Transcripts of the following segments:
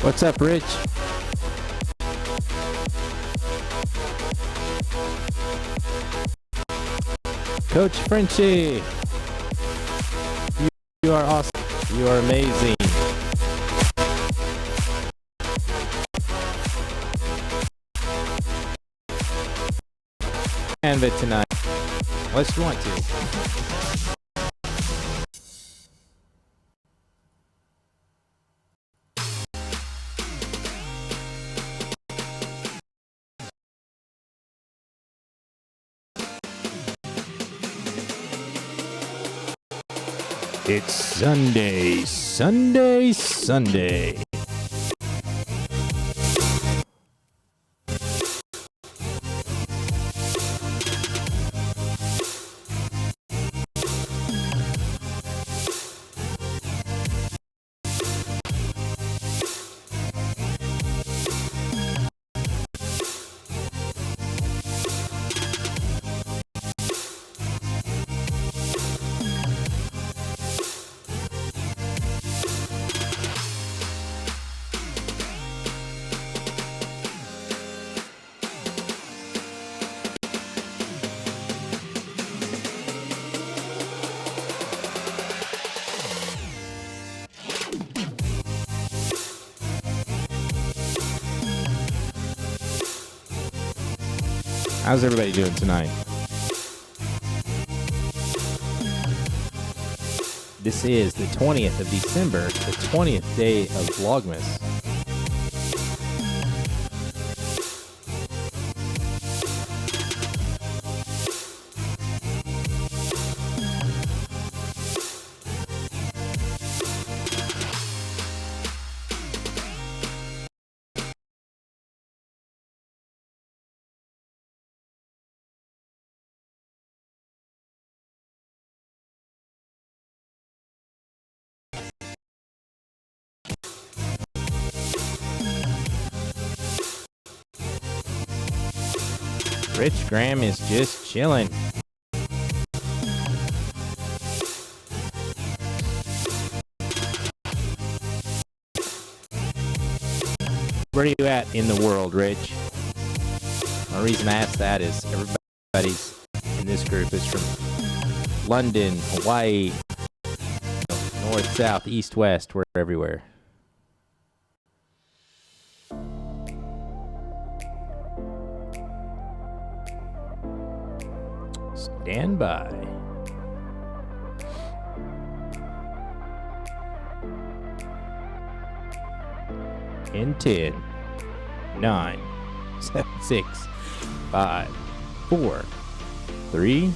What's up, Rich? Coach Frenchie, you are awesome. You are amazing. Canva tonight. Unless you want to. It's Sunday, Sunday, Sunday. How's everybody doing tonight? This is the 20th of December, the 20th day of VLOGMAS. Rich Graham is just chilling. Where are you at in the world, Rich? The reason I ask that is everybody's in this group is from London, Hawaii, north, south, east, west. We're everywhere. Stand by. In 10, 9, 7, 6, 5, 4, 3.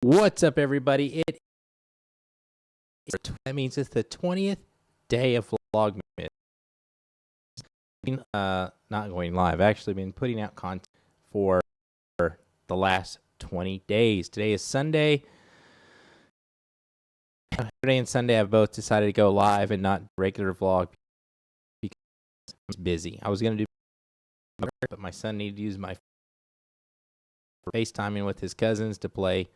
What's up, everybody? That means it's the 20th day of VLOGMAS. Not going live. I've actually been putting out content for the last 20 days. Today is Sunday. Saturday and Sunday, I've both decided to go live and not regular vlog because I'm busy. I was going to do, but my son needed to use my FaceTiming with his cousins to play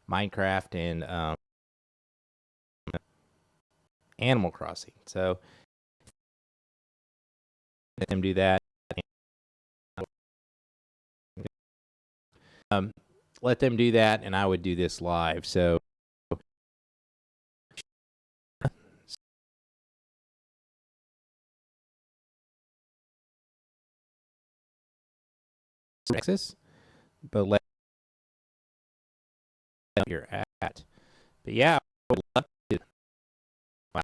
Minecraft and Animal Crossing. So let them do that. Let them do that, and I would do this live. So Texas, but let you're at. But yeah, I would love to. Wow.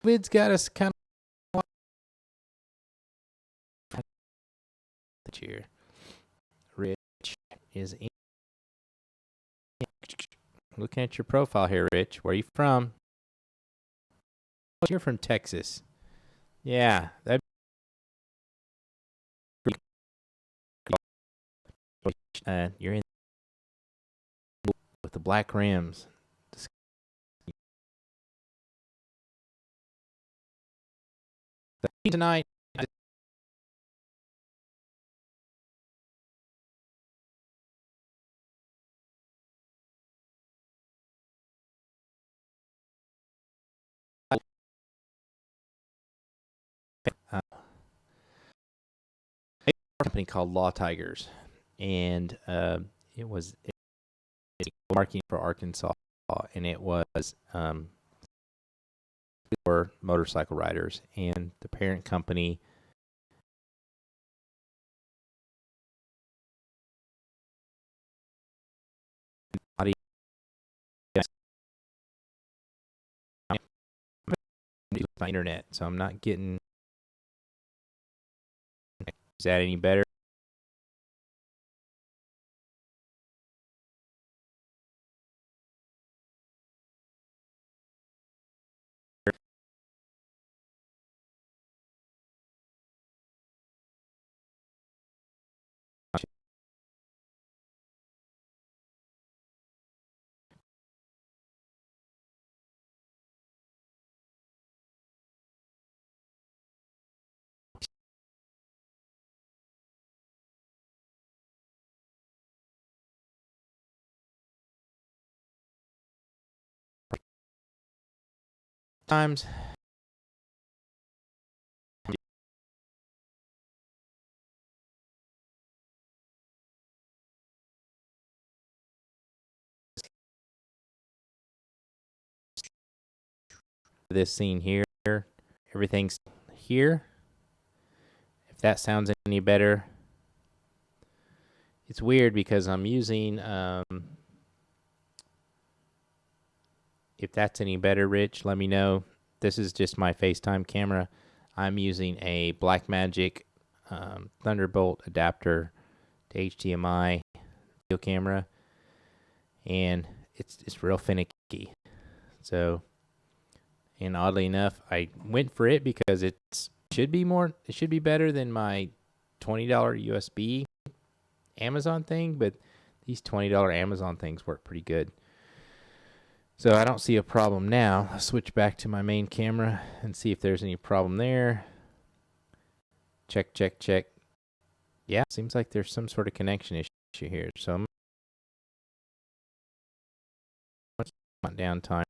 COVID's got us kind of cheer. Rich is in. Looking at your profile here, Rich. Where are you from? You're from Texas. Yeah, that. You're in with the black rims. Tonight. A company called Law Tigers, and it was marketing for Arkansas, and it was for motorcycle riders, and the parent company my internet, so I'm not getting. Is that any better? Times. This scene here, everything's here. If that sounds any better, it's weird because I'm using. If that's any better, Rich, let me know. This is just my FaceTime camera. I'm using a Blackmagic Thunderbolt adapter to HDMI video camera, and it's real finicky. So, and oddly enough, I went for it because it should be better than my $20 USB Amazon thing, but these $20 Amazon things work pretty good. So I don't see a problem now. I'll switch back to my main camera and see if there's any problem there. Check, check, check. Yeah, seems like there's some sort of connection issue here. So I'm on downtime.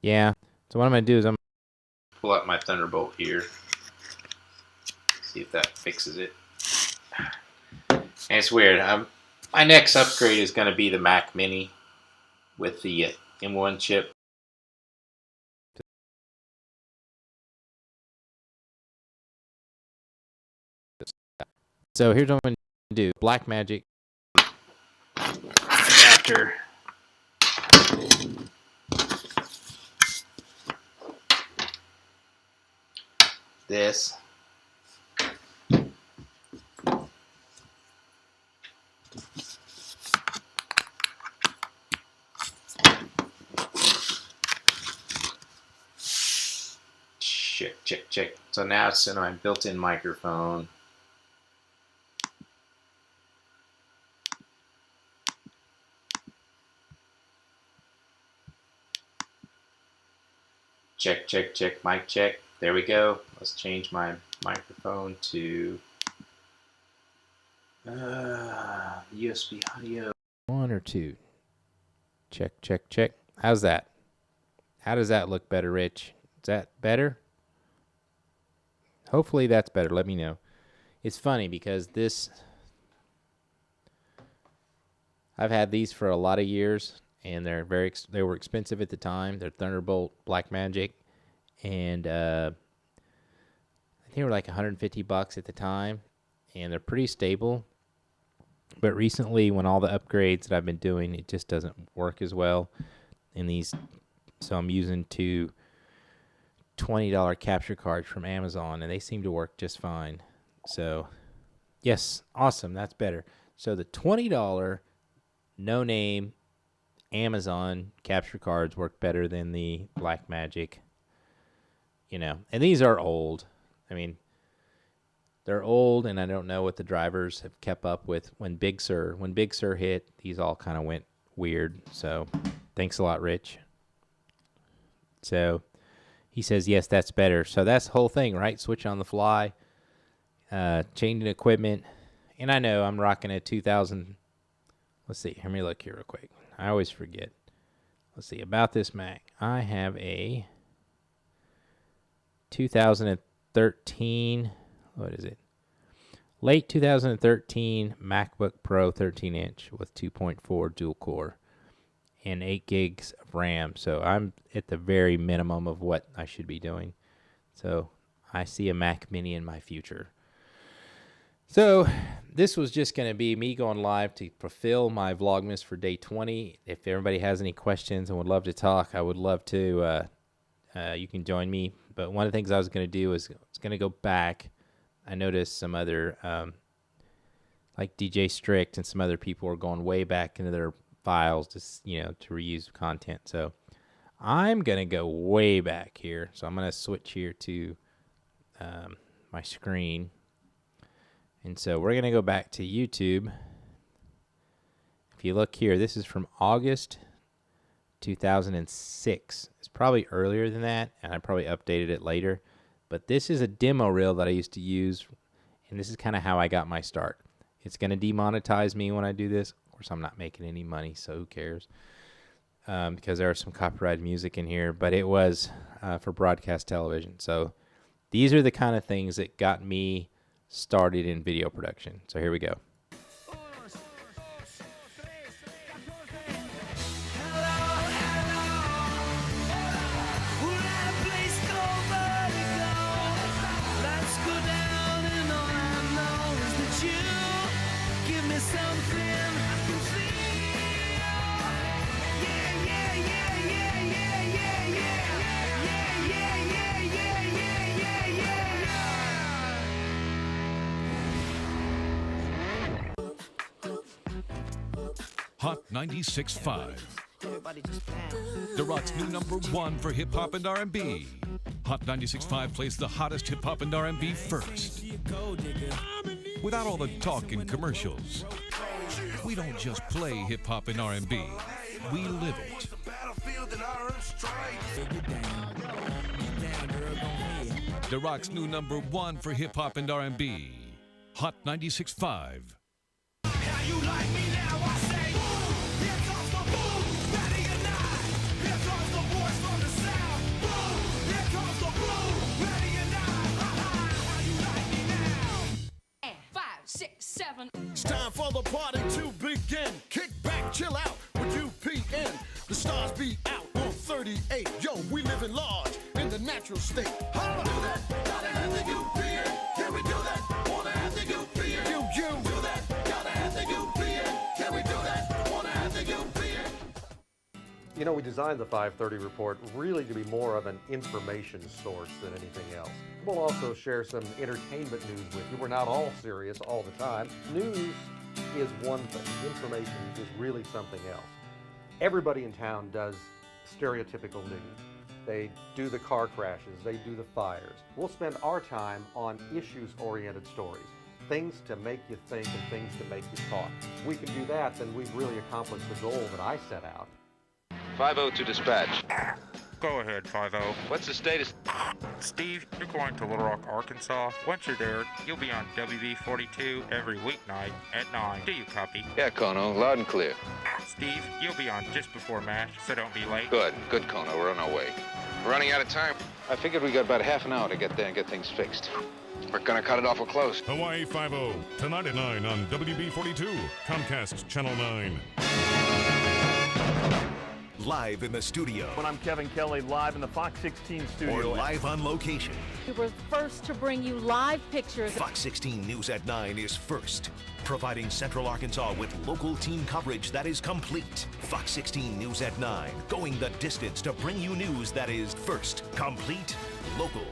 Yeah. So what I'm going to do is I'm going to pull out my Thunderbolt here. See if that fixes it. And it's weird. My next upgrade is going to be the Mac Mini with the M1 chip. So here's what I'm going to do. Blackmagic adapter. This. Check, check, check. So now it's in my built-in microphone. Check, check, check, mic check. There we go. Let's change my microphone to USB audio. 1 or 2. Check, check, check. How's that? How does that look better, Rich? Is that better? Hopefully that's better. Let me know. It's funny because I've had these for a lot of years, and they were expensive at the time. They're Thunderbolt Blackmagic, and I think they were like $150 at the time, and they're pretty stable. But recently, when all the upgrades that I've been doing, it just doesn't work as well in these. So I'm using 2 $20 capture cards from Amazon, and they seem to work just fine. So, yes, awesome. That's better. So the $20 no-name Amazon capture cards work better than the Blackmagic. You know, and these are old. I mean, they're old, and I don't know what the drivers have kept up with. When Big Sur hit, these all kind of went weird. So, thanks a lot, Rich. So, he says, yes, that's better. So, that's the whole thing, right? Switch on the fly, changing equipment. And I know I'm rocking a 2000. Let's see. Let me look here real quick. I always forget. Let's see. About this Mac. I have a 2013. What is it? Late 2013 MacBook Pro 13-inch with 2.4 dual core and 8 gigs of RAM. So I'm at the very minimum of what I should be doing. So I see a Mac Mini in my future. So this was just going to be me going live to fulfill my Vlogmas for day 20. If everybody has any questions and would love to talk, I would love to. You can join me. But one of the things I was going to do is I was going to go back. I noticed some other, like DJ Strict and some other people are going way back into their files to reuse content. So I'm going to go way back here. So I'm going to switch here to my screen. And so we're going to go back to YouTube. If you look here, this is from August 2006. It's probably earlier than that, and I probably updated it later. But this is a demo reel that I used to use, and this is kind of how I got my start. It's going to demonetize me when I do this. Of course, I'm not making any money, so who cares? Because there are some copyrighted music in here, but it was for broadcast television. So these are the kind of things that got me started in video production. So here we go. Hot 96.5. The Rock's new #1 for hip hop and R&B. Hot 96.5 plays the hottest hip hop and R&B first. Without all the talk and commercials. We don't just play hip hop and R&B. We live it. The Rock's new #1 for hip hop and R&B. Hot 96.5. How you like me now? I say. It's time for the party to begin. Kick back, chill out with UPN. The stars be out on 38. Yo, we living large in the natural state. Holla! Do that, gotta have the UPN. Can we do that? Wanna have the UPN. You do that, gotta have the UPN. Can we do that? Wanna have the UPN. You know, we designed the 530 report really to be more of an information source than anything else. We'll also share some entertainment news with you. We're not all serious all the time. News is one thing. Information is really something else. Everybody in town does stereotypical news. They do the car crashes, they do the fires. We'll spend our time on issues-oriented stories. Things to make you think and things to make you talk. If we can do that, then we've really accomplished the goal that I set out. 502 dispatch. Go ahead, 5-0. What's the status? Steve, you're going to Little Rock, Arkansas. Once you're there, you'll be on WB42 every weeknight at 9. Do you copy? Yeah, Kono, loud and clear. Steve, you'll be on just before MASH, so don't be late. Good, Kono, we're on our way. We're running out of time. I figured we got about half an hour to get there and get things fixed. We're gonna cut it awful close. Hawaii 5-0, tonight at 9 on WB42, Comcast Channel 9. Live in the studio. When I'm Kevin Kelly, live in the Fox 16 studio. Or live on location. We were first to bring you live pictures. Fox 16 News at 9 is first, providing Central Arkansas with local team coverage that is complete. Fox 16 News at 9, going the distance to bring you news that is first, complete, local.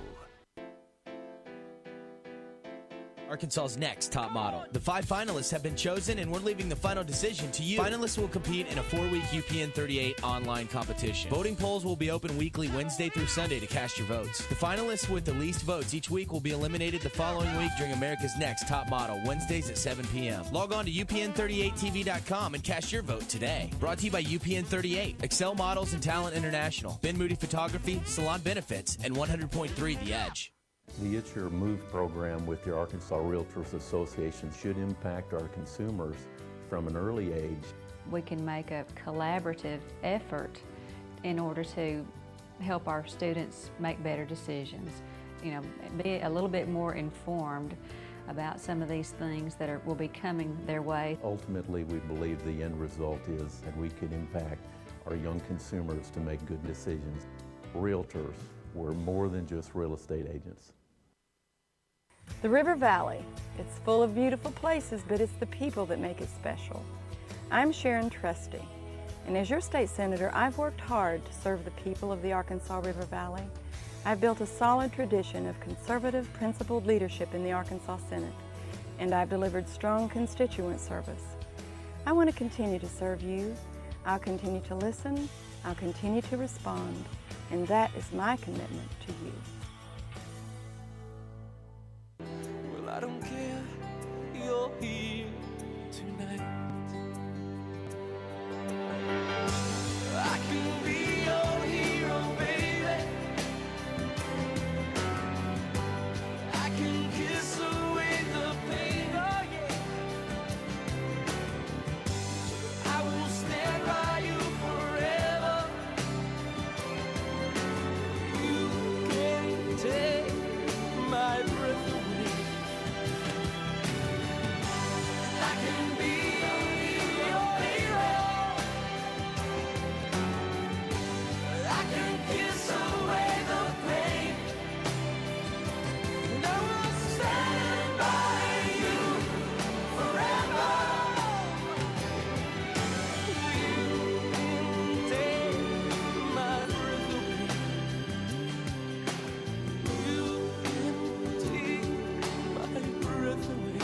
Arkansas's next top model. The 5 finalists have been chosen, and we're leaving the final decision to you. Finalists will compete in a 4-week UPN 38 online competition. Voting polls will be open weekly Wednesday through Sunday to cast your votes. The finalists with the least votes each week will be eliminated the following week during America's Next Top Model, Wednesdays at 7 p.m. Log on to UPN38TV.com and cast your vote today. Brought to you by UPN 38, Excel Models and Talent International, Ben Moody Photography, Salon Benefits, and 100.3 The Edge. The It's Your Move program with the Arkansas Realtors Association should impact our consumers from an early age. We can make a collaborative effort in order to help our students make better decisions. You know, be a little bit more informed about some of these things that will be coming their way. Ultimately, we believe the end result is that we can impact our young consumers to make good decisions. Realtors, we're more than just real estate agents. The River Valley, it's full of beautiful places, but it's the people that make it special. I'm Sharon Trusty, and as your state senator, I've worked hard to serve the people of the Arkansas River Valley. I've built a solid tradition of conservative, principled leadership in the Arkansas Senate, and I've delivered strong constituent service. I want to continue to serve you. I'll continue to listen. I'll continue to respond, and that is my commitment to you. Well, I don't care, you're here tonight. I can be your hero, baby. I can kiss away the pain, oh yeah. I will stand by you forever. You can take my breath away. I can be your hero. I can kiss away the pain. And I will stand by you forever. You can take my breath away. You can take my breath away.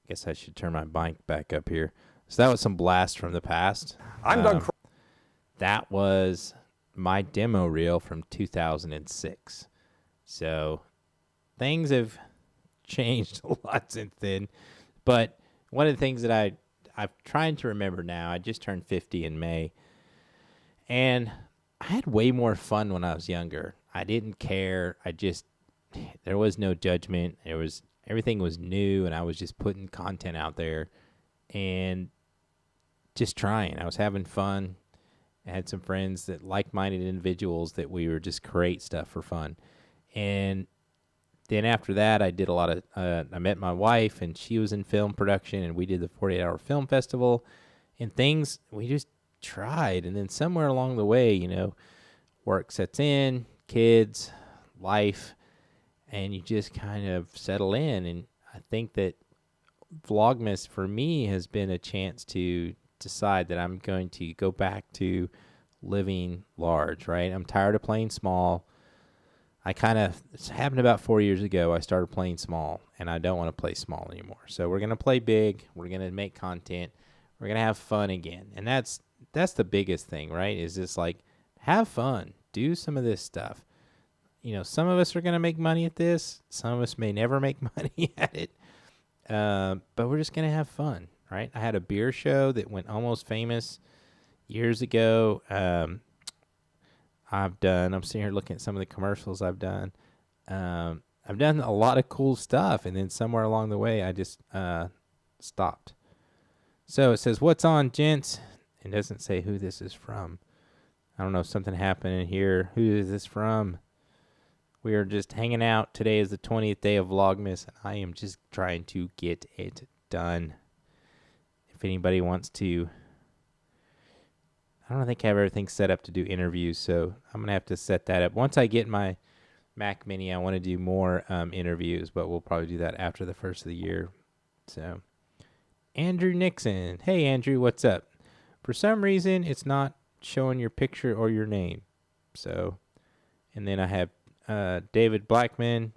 Guess I should turn my mic back up here. So that was some blast from the past. I'm done. That was my demo reel from 2006. So things have changed a lot since then. But one of the things that I'm trying to remember now, I just turned 50 in May. And I had way more fun when I was younger. I didn't care. There was no judgment. Everything was new, and I was just putting content out there and just trying. I was having fun. I had some friends that like-minded individuals that we were just create stuff for fun. And then after that, I did a lot of, I met my wife, and she was in film production, and we did the 48-Hour Film Festival, and things, we just tried. And then somewhere along the way, work sets in, kids, life, and you just kind of settle in. And I think that Vlogmas for me has been a chance to decide that I'm going to go back to living large, right? I'm tired of playing small. It happened about 4 years ago. I started playing small, and I don't want to play small anymore. So we're going to play big. We're going to make content. We're going to have fun again. And that's the biggest thing, right? Is just like, have fun. Do some of this stuff. You know, some of us are going to make money at this. Some of us may never make money at it. But we're just going to have fun, right? I had a beer show that went almost famous years ago. I'm sitting here looking at some of the commercials I've done. I've done a lot of cool stuff, and then somewhere along the way, I just stopped. So it says, "What's on, gents?" It doesn't say who this is from. I don't know if something happened in here. Who is this from? We are just hanging out. Today is the 20th day of Vlogmas, and I am just trying to get it done. If anybody wants to, I don't think I have everything set up to do interviews, so I'm going to have to set that up. Once I get my Mac Mini, I want to do more interviews, but we'll probably do that after the first of the year. So, Andrew Nixon. Hey, Andrew, what's up? For some reason, it's not showing your picture or your name. So, and then I have David Blackman.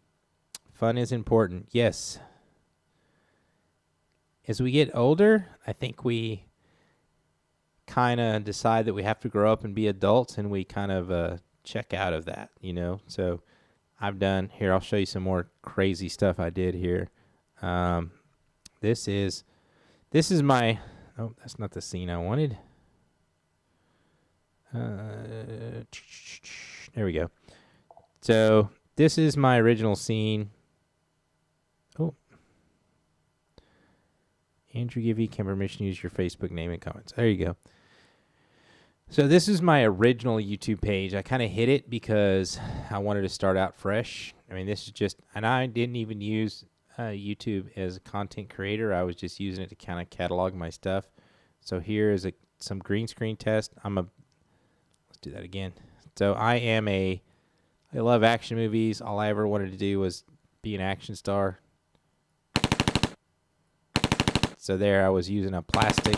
Fun is important. Yes. As we get older, I think we kind of decide that we have to grow up and be adults, and we kind of check out of that, you know. So I've done here. I'll show you some more crazy stuff I did here. This is my. Oh, that's not the scene I wanted. There we go. So this is my original scene. Oh. Andrew, give you permission to use your Facebook name and comments. There you go. So this is my original YouTube page. I kind of hid it because I wanted to start out fresh. I mean, this is just, and I didn't even use YouTube as a content creator. I was just using it to kind of catalog my stuff. So here is some green screen test. Let's do that again. So I love action movies. All I ever wanted to do was be an action star. So there I was using a plastic.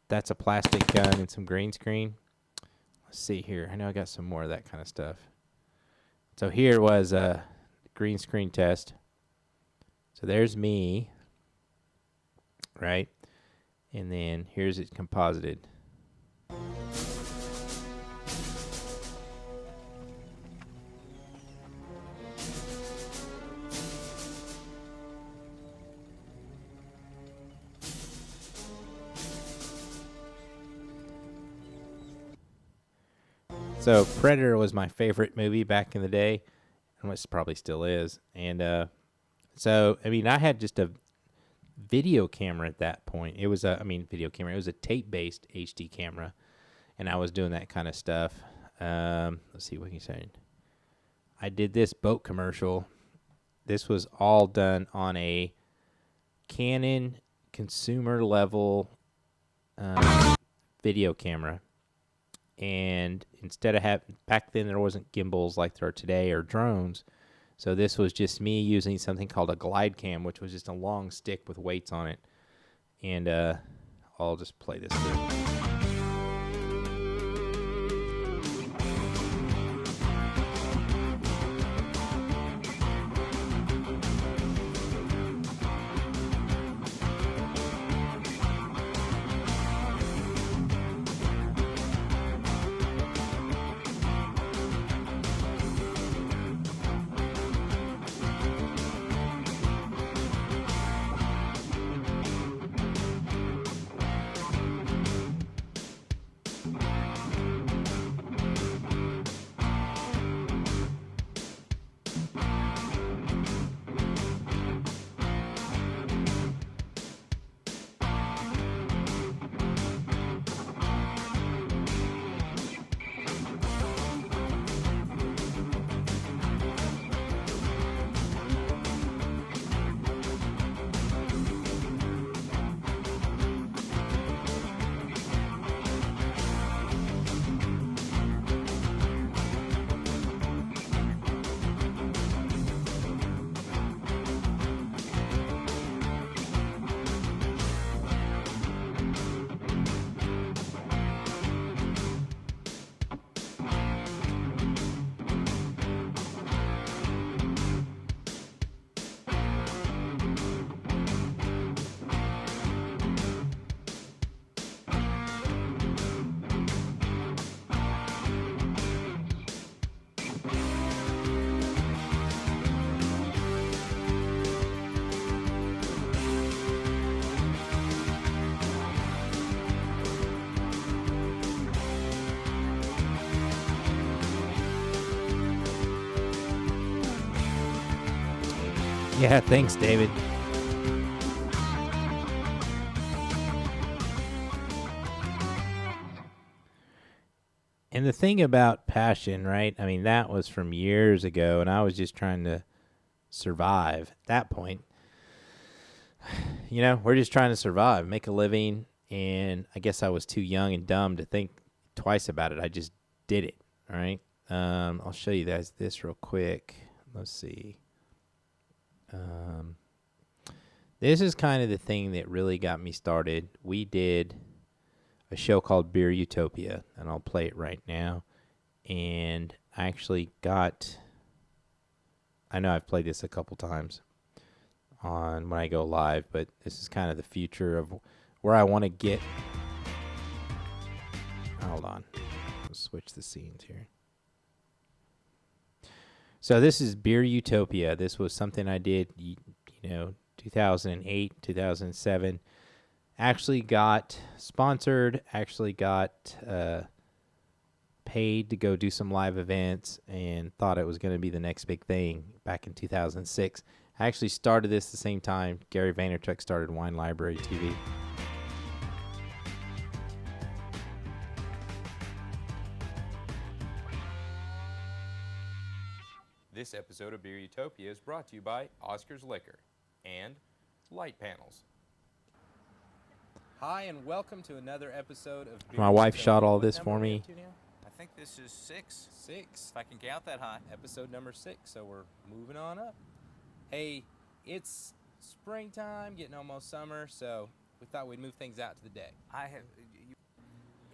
That's a plastic gun and some green screen. Let's see here. I know I got some more of that kind of stuff. So here was a green screen test. So there's me, right? And then here's it composited. So Predator was my favorite movie back in the day, and which probably still is. And so, I mean, I had just a video camera at that point. It was video camera. It was a tape-based HD camera, and I was doing that kind of stuff. Let's see what can you say. I did this boat commercial. This was all done on a Canon consumer level video camera. And instead of back then there wasn't gimbals like there are today or drones. So this was just me using something called a glide cam, which was just a long stick with weights on it. And I'll just play this through. Yeah, thanks, David. And the thing about passion, right? I mean, that was from years ago, and I was just trying to survive at that point. You know, we're just trying to survive, make a living, and I guess I was too young and dumb to think twice about it. I just did it, all right? I'll show you guys this real quick. Let's see. This is kind of the thing that really got me started. We did a show called Beer Utopia, and I'll play it right now. And I actually got, I know I've played this a couple times on when I go live, but this is kind of the future of where I want to get. Hold on. Let's switch the scenes here. So this is Beer Utopia. This was something I did, 2008, 2007. Actually got sponsored, actually got paid to go do some live events, and thought it was going to be the next big thing back in 2006. I actually started this the same time Gary Vaynerchuk started Wine Library TV. This episode of Beer Utopia is brought to you by Oscar's Liquor and Light Panels. Hi, and welcome to another episode of Beer My wife Utopia. shot all What this number for are we me. up to now? I think this is 6. 6. If I can count that high. Episode number 6, so we're moving on up. Hey, it's springtime, getting almost summer, so we thought we'd move things out to the day.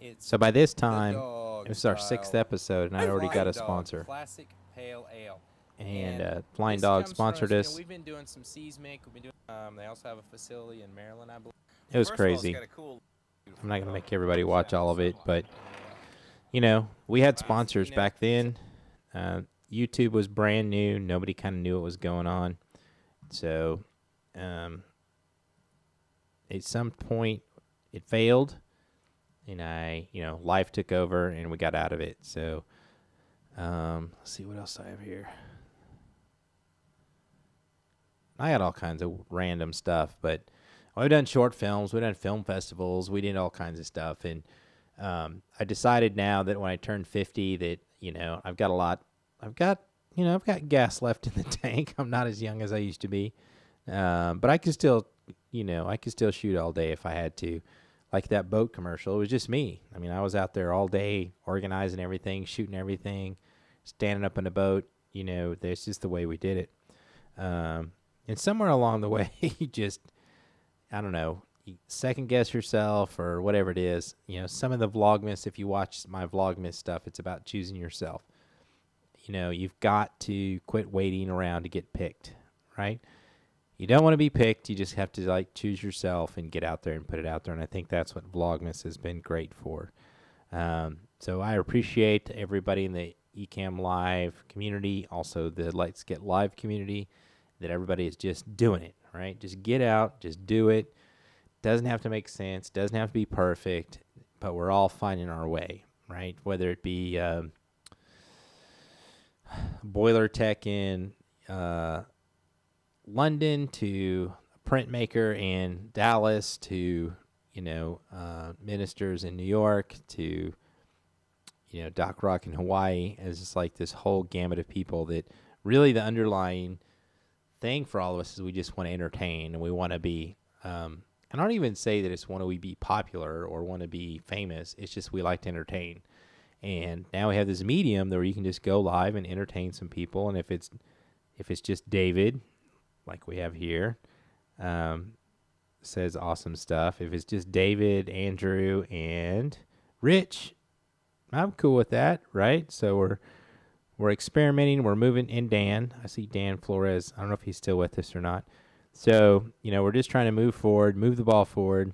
It's So by this the time, dog this is our style 6th episode, and I already got a Flying Dog sponsor. Classic Pale Ale. And Flying this Dog comes from sponsored us. us. We've been doing some seismic. We've been doing. They also have a facility in Maryland, I believe. It was crazy. I'm not going to make everybody watch all of it, but, we had sponsors back then. YouTube was brand new. Nobody kind of knew what was going on. So, at some point, it failed, and life took over, and we got out of it. So, let's see what else I have here. I got all kinds of random stuff, but we've done short films, we've done film festivals, we did all kinds of stuff, and I decided now that when I turn 50 that, I've got gas left in the tank. I'm not as young as I used to be, but I could still, shoot all day if I had to. Like that boat commercial, it was just me. I mean, I was out there all day organizing everything, shooting everything, standing up in a boat. That's just the way we did it. And somewhere along the way, you just, I don't know, you second guess yourself or whatever it is. Some of the Vlogmas, if you watch my Vlogmas stuff, it's about choosing yourself. You've got to quit waiting around to get picked, right? You don't want to be picked. You just have to choose yourself and get out there and put it out there. And I think that's what Vlogmas has been great for. So I appreciate everybody in the Ecamm Live community, also the Let's Get Live community, that everybody is just doing it, right? Just get out, just do it. Doesn't have to make sense, doesn't have to be perfect, but we're all finding our way, right? Whether it be boiler tech in London to a printmaker in Dallas to, ministers in New York to, Doc Rock in Hawaii. It's just like this whole gamut of people that really the underlying thing for all of us is we just want to entertain and we want to be, I don't even say that it's want to be popular or want to be famous. It's just we like to entertain. And now we have this medium where you can just go live and entertain some people. And if it's just David, like we have here, says awesome stuff. If it's just David, Andrew, and Rich, I'm cool with that, right? So we're experimenting. We're moving. And Dan, I see Dan Flores. I don't know if he's still with us or not. So, we're just trying to move forward, move the ball forward.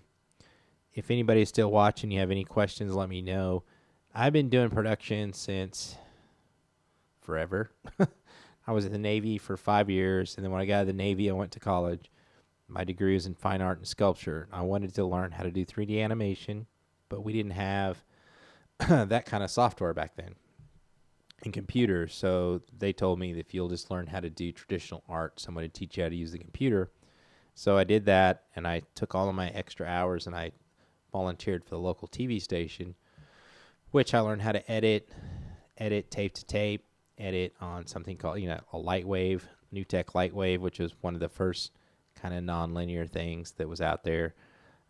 If anybody's still watching, you have any questions, let me know. I've been doing production since forever. I was at the Navy for 5 years, and then when I got out of the Navy, I went to college. My degree was in fine art and sculpture. I wanted to learn how to do 3D animation, but we didn't have that kind of software back then. in computers. So they told me that if you'll just learn how to do traditional art, someone would teach you how to use the computer. So I did that, and I took all of my extra hours, and I volunteered for the local TV station, which I learned how to edit tape to tape, edit on something called, a Lightwave, NewTek Lightwave, which was one of the first kind of non-linear things that was out there.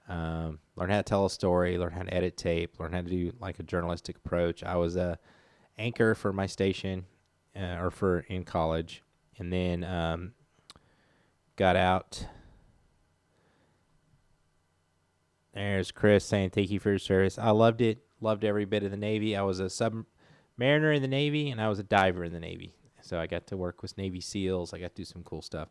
Learn how to tell a story, learn how to edit tape, learn how to do like a journalistic approach. I was a anchor for my station, in college, and then got out. There's Chris saying, thank you for your service. I loved it. Loved every bit of the Navy. I was a submariner in the Navy, and I was a diver in the Navy. So I got to work with Navy SEALs. I got to do some cool stuff.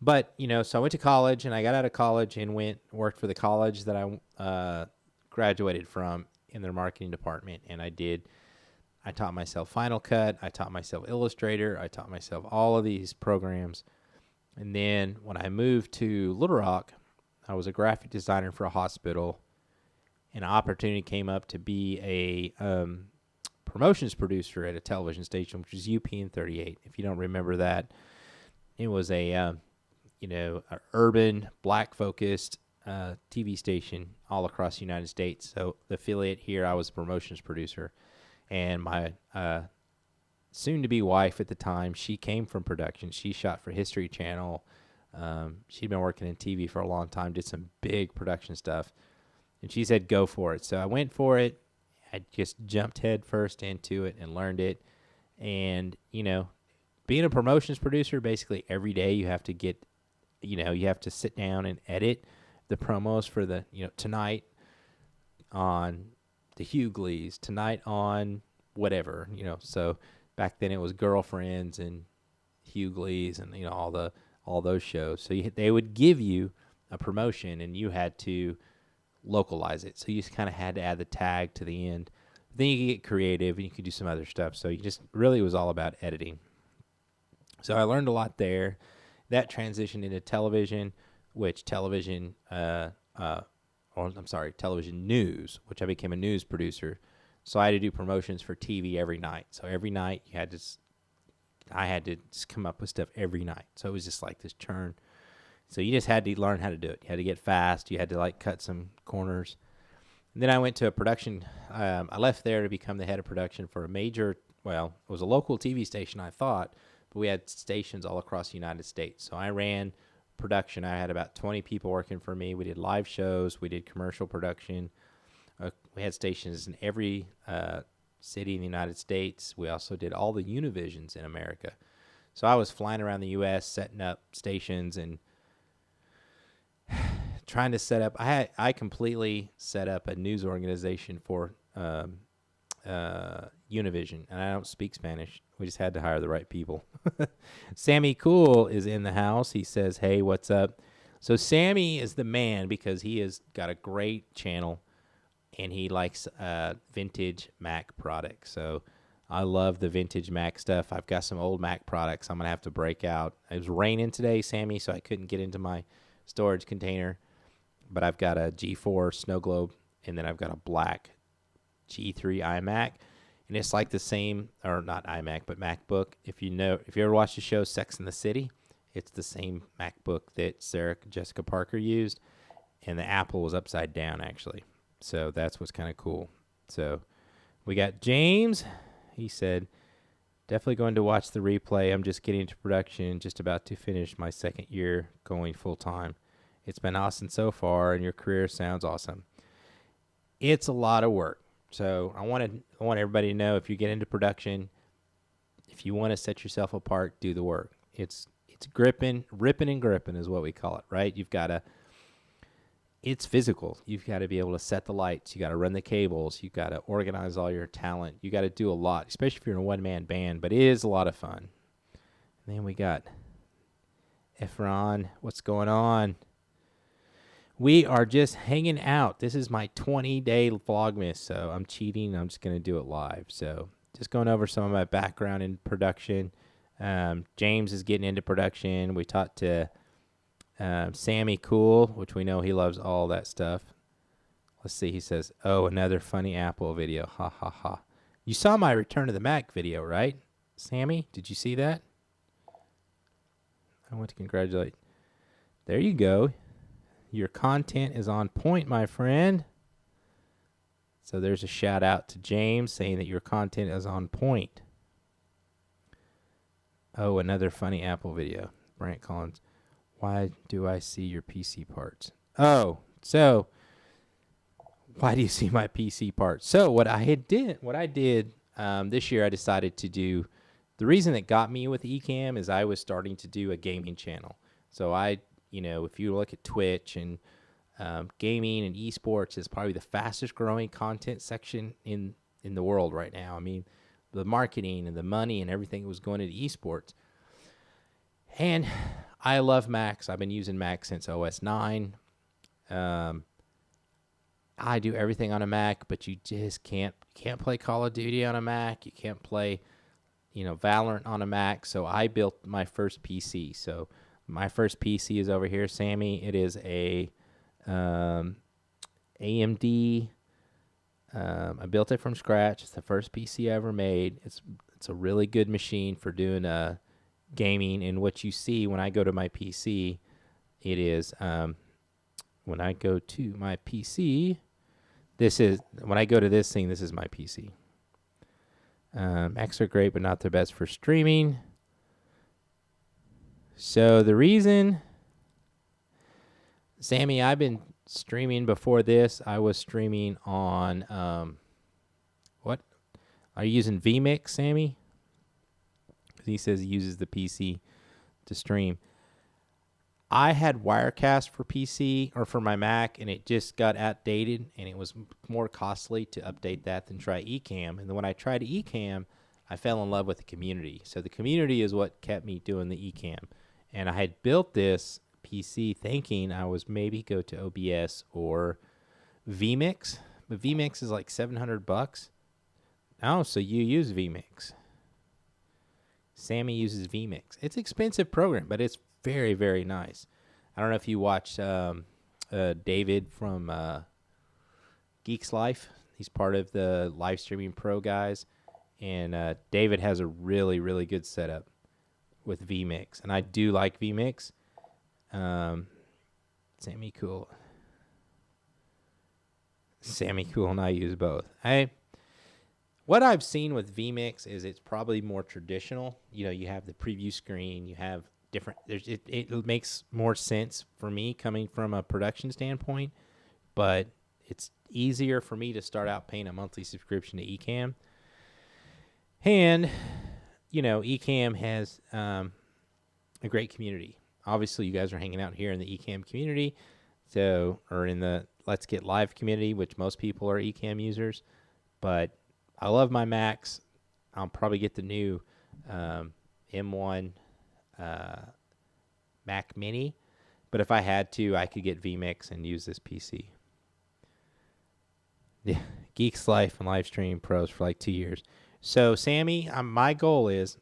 But, so I went to college, and I got out of college and worked for the college that I graduated from in their marketing department. And I taught myself Final Cut. I taught myself Illustrator. I taught myself all of these programs. And then when I moved to Little Rock, I was a graphic designer for a hospital, and an opportunity came up to be a promotions producer at a television station, which was UPN 38. If you don't remember that, it was a urban, black-focused TV station all across the United States. So the affiliate here, I was a promotions producer, and my soon-to-be wife at the time, she came from production. She shot for History Channel. She'd been working in TV for a long time, did some big production stuff, and she said, go for it. So I went for it. I just jumped head first into it and learned it. And, being a promotions producer, basically every day you have to you have to sit down and edit the promos for the, tonight on the Hughleys, tonight on whatever, so back then it was Girlfriends and Hughleys and, all those shows. So they would give you a promotion, and you had to localize it. So you just kind of had to add the tag to the end. Then you could get creative, and you could do some other stuff. So it was all about editing. So I learned a lot there. That transitioned into television, television news, which I became a news producer. So I had to do promotions for TV every night. So every night I had to just come up with stuff every night. So it was just like this churn. So you just had to learn how to do it. You had to get fast. You had to cut some corners. And then I went to a production. I left there to become the head of production for it was a local TV station, I thought, but we had stations all across the United States. So I ran production. I had about 20 people working for me. We did live shows. We did commercial production. We had stations in every city in the United States. We also did all the Univisions in America. So I was flying around the U.S., setting up stations and trying to set up. I completely set up a news organization for Univision, and I don't speak Spanish. We just had to hire the right people. Sammy Cool is in the house. He says, hey, what's up? So Sammy is the man because he has got a great channel, and he likes vintage Mac products. So I love the vintage Mac stuff. I've got some old Mac products I'm going to have to break out. It was raining today, Sammy, so I couldn't get into my storage container. But I've got a G4 Snow Globe, and then I've got a black G3 iMac. And it's like the same, or not iMac, but MacBook. If you ever watched the show Sex and the City, it's the same MacBook that Sarah Jessica Parker used. And the Apple was upside down, actually. So that's what's kind of cool. So we got James. He said, definitely going to watch the replay. I'm just getting into production, just about to finish my second year going full time. It's been awesome so far, and your career sounds awesome. It's a lot of work. So I want everybody to know, if you get into production, if you want to set yourself apart, do the work. It's ripping and gripping is what we call it, right? It's physical. You've got to be able to set the lights. You got to run the cables. You got to organize all your talent. You got to do a lot, especially if you're in a one-man band, but it is a lot of fun. And then we got Efron. What's going on? We are just hanging out. This is my 20-day Vlogmas, so I'm cheating. I'm just going to do it live. So just going over some of my background in production. James is getting into production. We talked to Sammy Cool, which we know he loves all that stuff. Let's see. He says, oh, another funny Apple video. Ha, ha, ha. You saw my Return to the Mac video, right? Sammy, did you see that? I want to congratulate. There you go. Your content is on point, my friend. So there's a shout out to James saying that your content is on point. Oh, another funny Apple video. Brant Collins. Why do I see your PC parts? Oh, so why do you see my PC parts? So what I did this year, I decided to do. The reason that got me with Ecamm is I was starting to do a gaming channel. So if you look at Twitch and gaming and esports is probably the fastest growing content section in the world right now. I mean, the marketing and the money and everything was going into esports. And I love Macs. I've been using Mac since OS 9. I do everything on a Mac, but you just can't play Call of Duty on a Mac. You can't play, Valorant on a Mac. So I built my first PC. So my first PC is over here, Sammy. It is a AMD. I built it from scratch. It's the first PC I ever made. It's a really good machine for doing gaming. And what you see when I go to my PC, it is when I go to my PC. When I go to this thing, this is my PC. Macs are great, but not the best for streaming. So the reason, Sammy, I've been streaming before this. I was streaming on, what? Are you using vMix, Sammy? He says he uses the PC to stream. I had Wirecast for PC or for my Mac, and it just got outdated, and it was more costly to update that than try Ecamm. And then when I tried Ecamm, I fell in love with the community. So the community is what kept me doing the Ecamm. And I had built this PC thinking I was maybe go to OBS or vMix, but vMix is like $700. Oh, so you use vMix. Sammy uses vMix. It's an expensive program, but it's very, very nice. I don't know if you watch David from Geeks Life. He's part of the live streaming pro guys. And David has a really, really good setup with vMix. And I do like vMix. Sammy Cool and I use both. What I've seen with vMix is it's probably more traditional. You have the preview screen. You have different. It makes more sense for me coming from a production standpoint, but it's easier for me to start out paying a monthly subscription to Ecamm. And Ecamm has a great community. Obviously, you guys are hanging out here in the Ecamm community, or in the Let's Get Live community, which most people are Ecamm users. But I love my Macs. I'll probably get the new M1 Mac Mini. But if I had to, I could get vMix and use this PC. Yeah, Geeks Life and Livestream Pros for like 2 years. So, Sammy, my goal is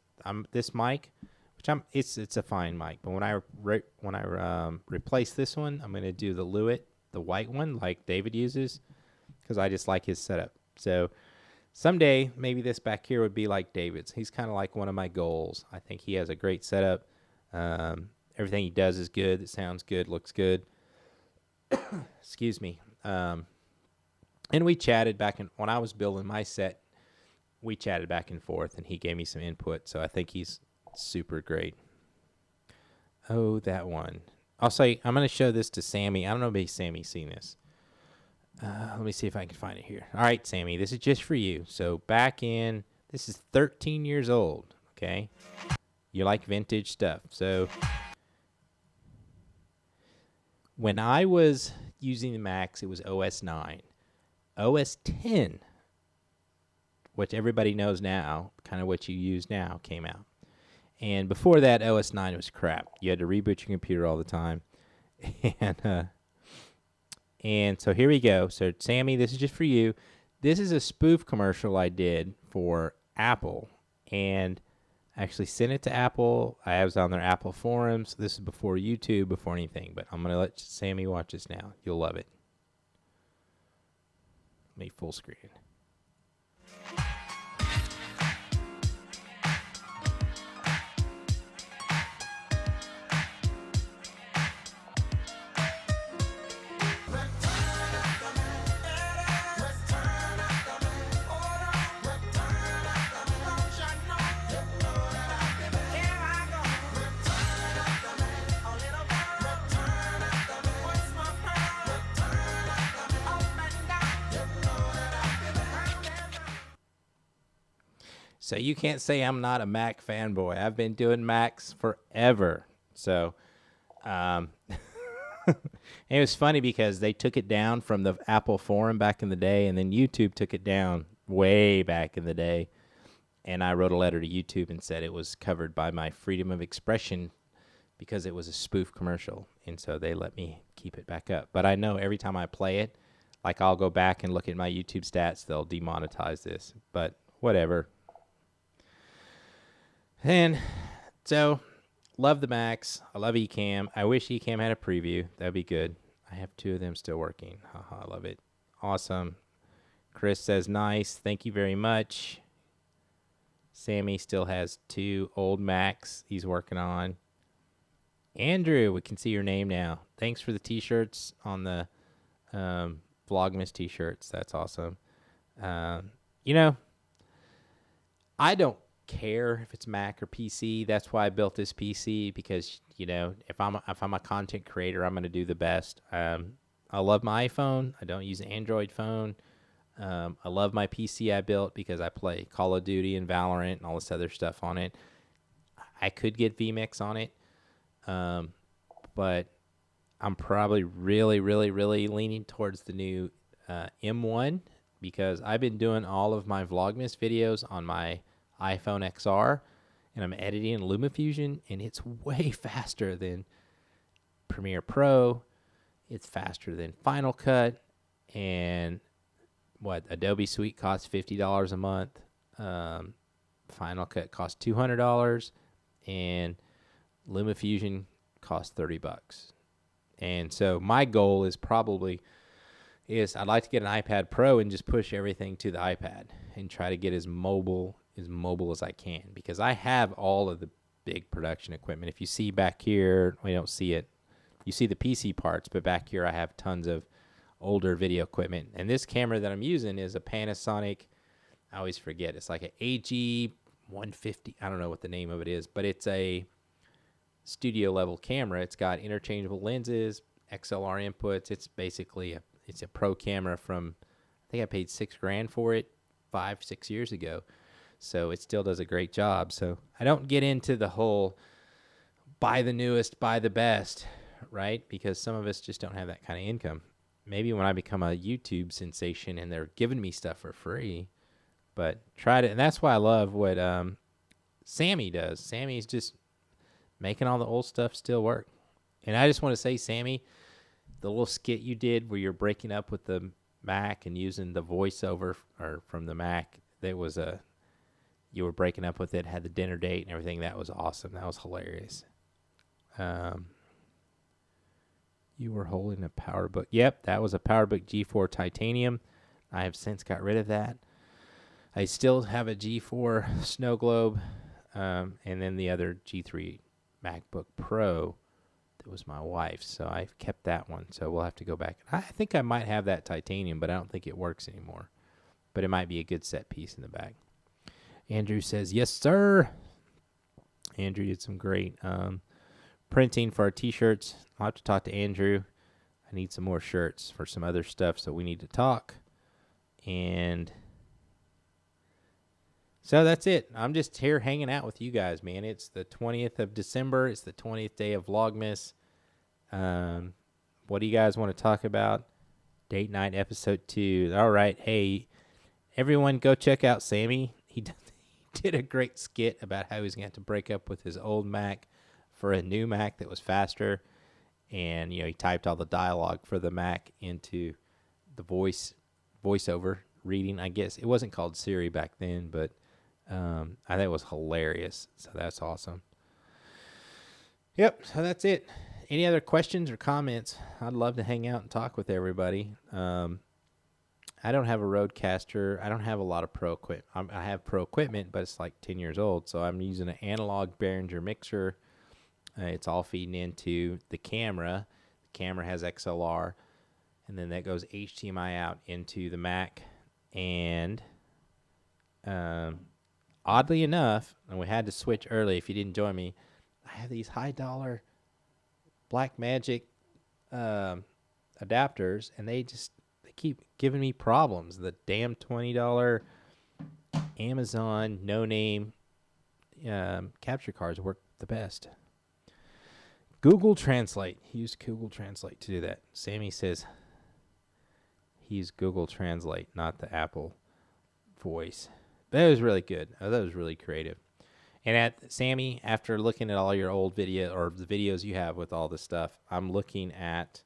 this mic, which it's a fine mic. But when I replace this one, I'm going to do the Lewitt, the white one, like David uses, because I just like his setup. So someday, maybe this back here would be like David's. He's kind of like one of my goals. I think he has a great setup. Everything he does is good. It sounds good, looks good. Excuse me. And we chatted when I was building my set. We chatted back and forth, and he gave me some input. So I think he's super great. Oh, that one. I'm going to show this to Sammy. I don't know if Sammy's seen this. Let me see if I can find it here. All right, Sammy, this is just for you. So this is 13 years old, okay? You like vintage stuff. So when I was using the Macs, it was OS 9. OS 10, which everybody knows now, kind of what you use now, came out. And before that, OS 9 was crap. You had to reboot your computer all the time. And so here we go. So, Sammy, this is just for you. This is a spoof commercial I did for Apple. And I actually sent it to Apple. I was on their Apple forums. This is before YouTube, before anything. But I'm going to let Sammy watch this now. You'll love it. Let me full screen. So you can't say I'm not a Mac fanboy. I've been doing Macs forever. So it was funny because they took it down from the Apple forum back in the day, and then YouTube took it down way back in the day. And I wrote a letter to YouTube and said it was covered by my freedom of expression because it was a spoof commercial. And so they let me keep it back up. But I know every time I play it, like I'll go back and look at my YouTube stats, they'll demonetize this. But whatever. And so, love the Macs. I love Ecamm. I wish Ecamm had a preview. That'd be good. I have 2 of them still working. Haha, I love it. Awesome. Chris says, nice. Thank you very much. Sammy still has 2 old Macs he's working on. Andrew, we can see your name now. Thanks for the T-shirts on the Vlogmas T-shirts. That's awesome. You know, I don't care if it's Mac or PC. That's why I built this PC, because you know, if I'm a content creator, I'm going to do the best. I love my iPhone. I don't use an Android phone. I love my PC I built because I play Call of Duty and Valorant and all this other stuff on it. I could get vMix on it, but I'm probably really leaning towards the new M1, because I've been doing all of my Vlogmas videos on my iPhone XR, and I'm editing in LumaFusion, and it's way faster than Premiere Pro. It's faster than Final Cut, and Adobe Suite costs $50 a month. Final Cut costs $200, and LumaFusion costs $30. And so my goal is I'd like to get an iPad Pro and just push everything to the iPad and try to get as mobile as I can, because I have all of the big production equipment. If you see back here, we don't see it. You see the PC parts, but back here I have tons of older video equipment. And this camera that I'm using is a Panasonic, I always forget, it's like an AG150, I don't know what the name of it is, but it's a studio level camera. It's got interchangeable lenses, XLR inputs. It's basically it's a pro camera from, I think I paid $6,000 for it 5-6 years ago. So it still does a great job. So I don't get into the whole buy the newest, buy the best, right? Because some of us just don't have that kind of income. Maybe when I become a YouTube sensation and they're giving me stuff for free, but try to, and that's why I love what Sammy does. Sammy's just making all the old stuff still work. And I just want to say, Sammy, the little skit you did where you're breaking up with the Mac and using the voiceover or from the Mac, that was you were breaking up with it, had the dinner date and everything. That was awesome. That was hilarious. You were holding a PowerBook. Yep, that was a PowerBook G4 Titanium. I have since got rid of that. I still have a G4 Snow Globe, and then the other G3 MacBook Pro that was my wife's. So I've kept that one. So we'll have to go back. I think I might have that Titanium, but I don't think it works anymore. But it might be a good set piece in the back. Andrew says, yes, sir. Andrew did some great printing for our T-shirts. I'll have to talk to Andrew. I need some more shirts for some other stuff, so we need to talk. And so that's it. I'm just here hanging out with you guys, man. It's the 20th of December. It's the 20th day of Vlogmas. What do you guys want to talk about? Date night episode 2. All right. Hey, everyone, go check out Sammy. He did a great skit about how he was going to have to break up with his old Mac for a new Mac that was faster. And, you know, he typed all the dialogue for the Mac into the voiceover reading. I guess it wasn't called Siri back then, but I think it was hilarious. So that's awesome. Yep, so that's it. Any other questions or comments? I'd love to hang out and talk with everybody. I don't have a Rodecaster. I don't have a lot of pro equipment. I have pro equipment, but it's like 10 years old. So I'm using an analog Behringer mixer. It's all feeding into the camera. The camera has XLR, and then that goes HDMI out into the Mac. And oddly enough, and we had to switch early if you didn't join me, I have these high-dollar Blackmagic adapters, and they keep giving me problems. The damn $20 Amazon no-name capture cards work the best. Google Translate. Use Google Translate to do that. Sammy says he used Google Translate, not the Apple voice. That was really good. That was really creative. And Sammy, after looking at all your old video or the videos you have with all this stuff, I'm looking at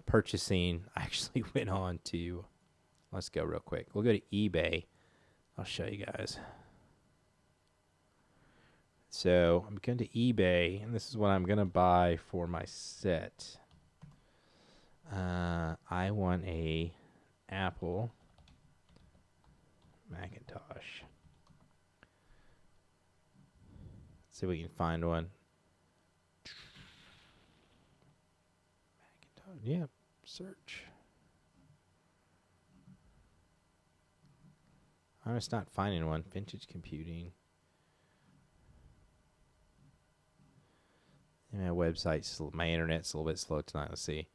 purchasing. I actually went on to, let's go real quick. We'll go to eBay. I'll show you guys. So I'm going to eBay, and this is what I'm going to buy for my set. I want a Apple Macintosh. Let's see if we can find one. Macintosh, yeah, search. I'm just not finding one. Vintage computing. My website's, my internet's a little bit slow tonight. Let's see.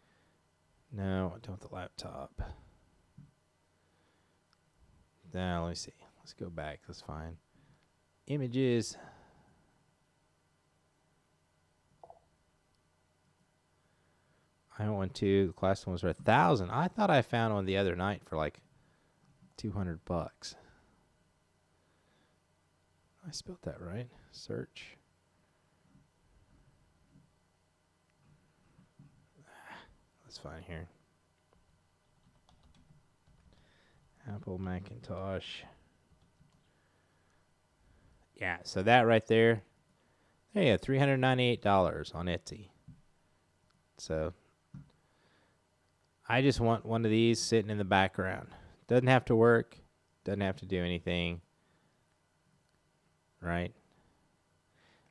No, I don't want the laptop. Now, let me see. Let's go back. That's fine. Images. I went to, the class one was for $1,000. I thought I found one the other night for like $200. I spelled that right. Search. Let's find here. Apple Macintosh. Yeah, so that right there. There you go, $398 on Etsy. So I just want one of these sitting in the background. Doesn't have to work. Doesn't have to do anything. Right?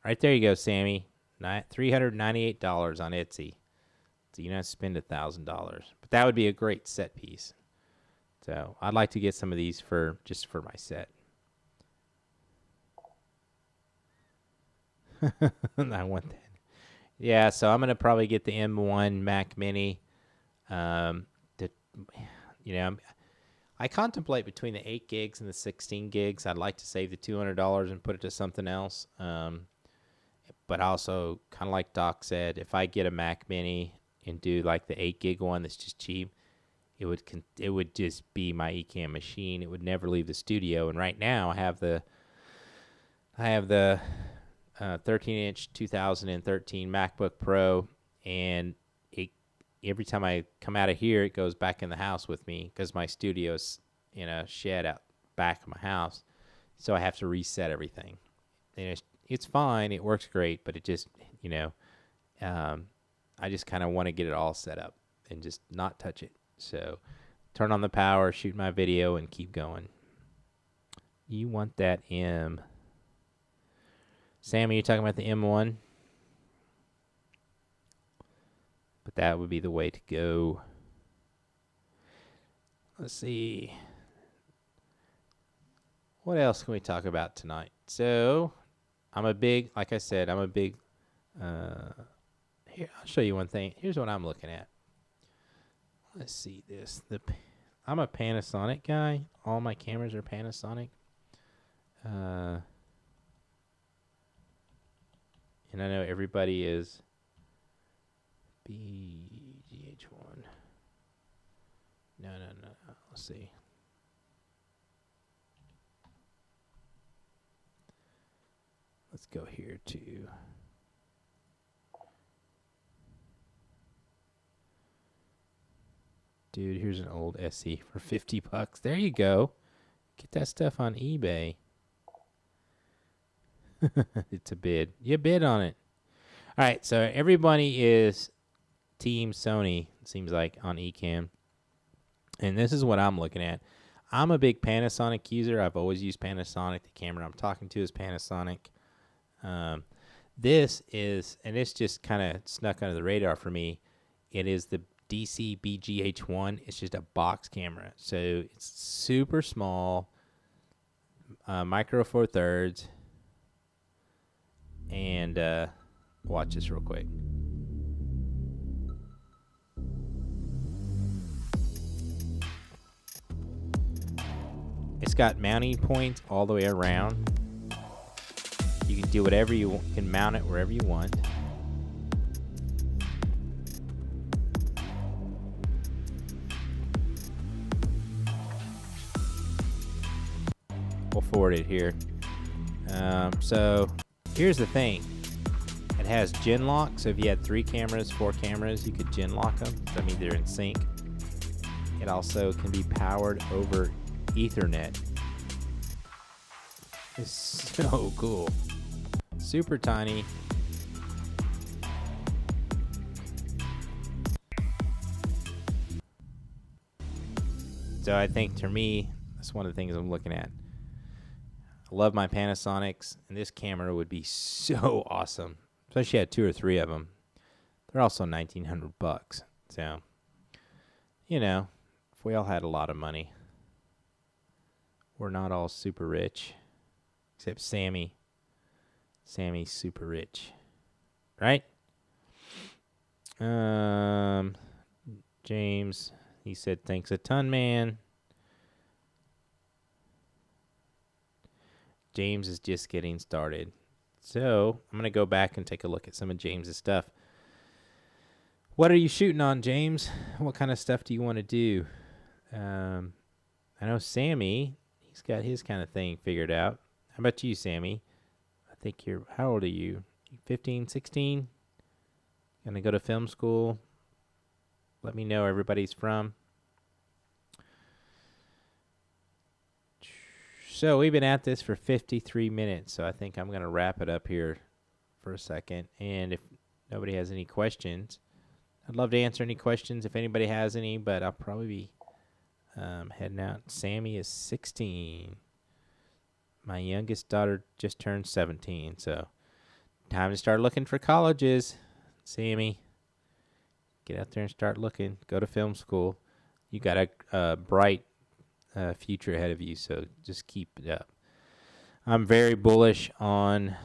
Right there you go, Sammy. $398 on Etsy. So you don't have to spend $1,000. But that would be a great set piece. So I'd like to get some of these for just for my set. I want that. Yeah, so I'm gonna probably get the M1 Mac Mini. I contemplate between the 8 gigs and the 16 gigs. I'd like to save the $200 and put it to something else. But also, kind of like Doc said, if I get a Mac Mini and do like the 8 gig one that's just cheap, it would just be my Ecamm machine. It would never leave the studio. And right now, I have the 13-inch 2013 MacBook Pro, and every time I come out of here, it goes back in the house with me because my studio's in a shed out back of my house, so I have to reset everything. And it's fine, it works great, but it just, I just kind of want to get it all set up and just not touch it. So turn on the power, shoot my video, and keep going. You want that M. Sammy, you're talking about the M1? But that would be the way to go. Let's see. What else can we talk about tonight? So, here, I'll show you one thing. Here's what I'm looking at. Let's see this. I'm a Panasonic guy. All my cameras are Panasonic. And I know everybody is BGH1. No. Let's see. Let's go here to dude, here's an old SE for $50. There you go. Get that stuff on eBay. It's a bid. You bid on it. All right, so everybody is Team Sony, it seems like, on Ecamm. And this is what I'm looking at. I'm a big Panasonic user. I've always used Panasonic. The camera I'm talking to is Panasonic. This is, and it's just kind of snuck under the radar for me, it is the DC BGH1. It's just a box camera. So it's super small, micro four thirds. And watch this real quick. It's got mounting points all the way around. You can do whatever you want, can mount it wherever you want. We'll forward it here. So here's the thing. It has gen lock, so if you had 3 cameras, 4 cameras, you could gen lock them. That means they're in sync. It also can be powered over Ethernet. It's so cool. Super tiny. So I think to me, that's one of the things I'm looking at. I love my Panasonics, and this camera would be so awesome. Especially had 2 or 3 of them. They're also $1,900. So, you know, if we all had a lot of money. We're not all super rich. Except Sammy. Sammy's super rich. Right? James, he said, thanks a ton, man. James is just getting started. So, I'm going to go back and take a look at some of James's stuff. What are you shooting on, James? What kind of stuff do you want to do? I know Sammy, he's got his kind of thing figured out. How about you, Sammy? I think how old are you? 15, 16? Gonna go to film school? Let me know where everybody's from. So we've been at this for 53 minutes, so I think I'm gonna wrap it up here for a second. And if nobody has any questions, I'd love to answer any questions if anybody has any, but I'll probably be heading out. Sammy is 16. My youngest daughter just turned 17, so time to start looking for colleges. Sammy, get out there and start looking. Go to film school. You got a bright future ahead of you, so just keep it up. I'm very bullish on.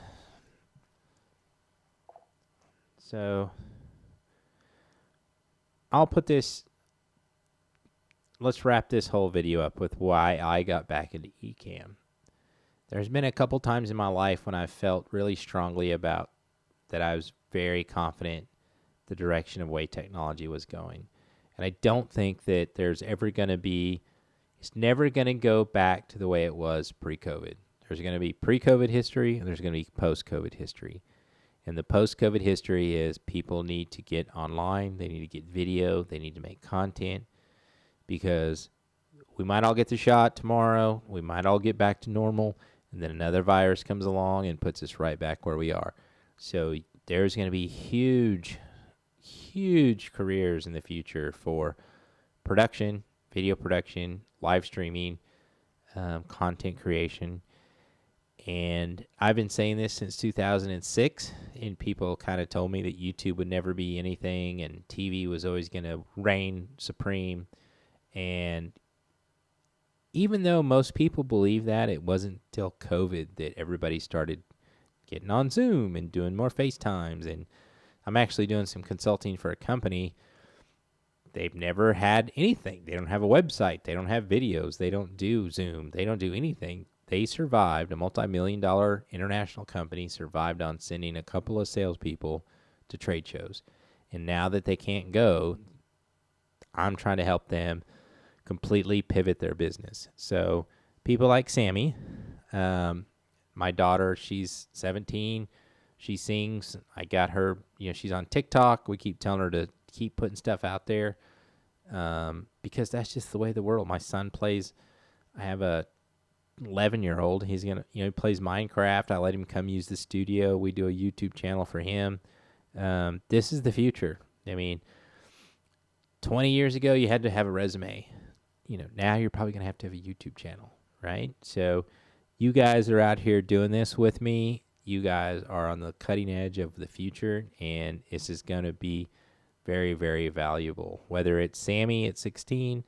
So I'll put this. Let's wrap this whole video up with why I got back into eCam. There's been a couple times in my life when I felt really strongly about that I was very confident the direction of way technology was going. And I don't think that there's ever going to be, it's never going to go back to the way it was pre-COVID. There's going to be pre-COVID history and there's going to be post-COVID history. And the post-COVID history is people need to get online, they need to get video, they need to make content, because we might all get the shot tomorrow, we might all get back to normal, and then another virus comes along and puts us right back where we are. So there's going to be huge, huge careers in the future for production, video production, live streaming, content creation. And I've been saying this since 2006, and people kind of told me that YouTube would never be anything, and TV was always going to reign supreme. And even though most people believe that, it wasn't till COVID that everybody started getting on Zoom and doing more FaceTimes. And I'm actually doing some consulting for a company. They've never had anything. They don't have a website. They don't have videos. They don't do Zoom. They don't do anything. They survived. A multi-million-dollar international company survived on sending a couple of salespeople to trade shows. And now that they can't go, I'm trying to help them completely pivot their business. So people like Sammy, my daughter, she's 17. She sings. I got her, she's on TikTok. We keep telling her to keep putting stuff out there because that's just the way of the world. My son plays, I have a 11-year-old. He's going to, he plays Minecraft. I let him come use the studio. We do a YouTube channel for him. This is the future. I mean, 20 years ago, you had to have a resume. Now you're probably going to have a YouTube channel, right? So you guys are out here doing this with me. You guys are on the cutting edge of the future, and this is going to be very, very valuable. Whether it's Sammy at 16,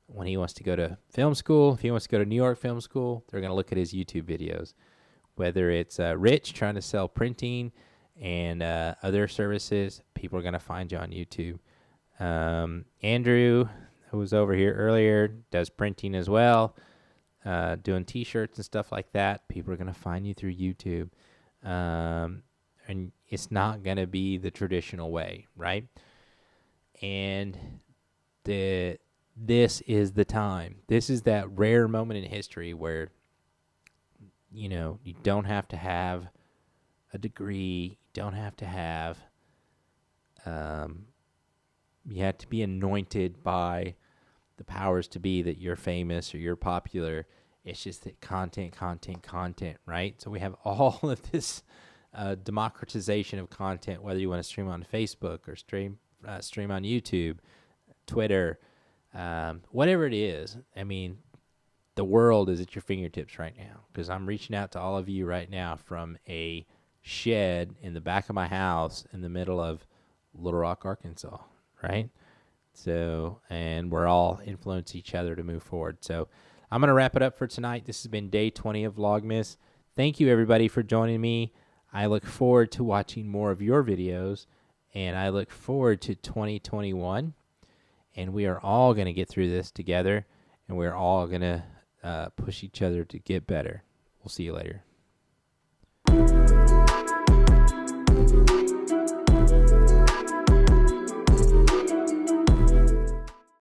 when he wants to go to film school, if he wants to go to New York Film School, they're going to look at his YouTube videos. Whether it's Rich trying to sell printing and other services, people are going to find you on YouTube. Andrew, who was over here earlier, does printing as well. doing T-shirts and stuff like that, people are going to find you through YouTube. And it's not going to be the traditional way, right? And this is the time. This is that rare moment in history where, you know, you don't have to have a degree. You don't have to have, you have to be anointed by the powers to be that you're famous or you're popular. It's just that content, right? So we have all of this democratization of content, whether you want to stream on Facebook or stream on YouTube, Twitter, whatever it is. I mean, the world is at your fingertips right now, because I'm reaching out to all of you right now from a shed in the back of my house in the middle of Little Rock, Arkansas, right? So, and we're all influence each other to move forward. So I'm going to wrap it up for tonight. This has been day 20 of Vlogmas. Thank you, everybody, for joining me. I look forward to watching more of your videos, and I look forward to 2021. And we are all going to get through this together, and we're all going to push each other to get better. We'll see you later.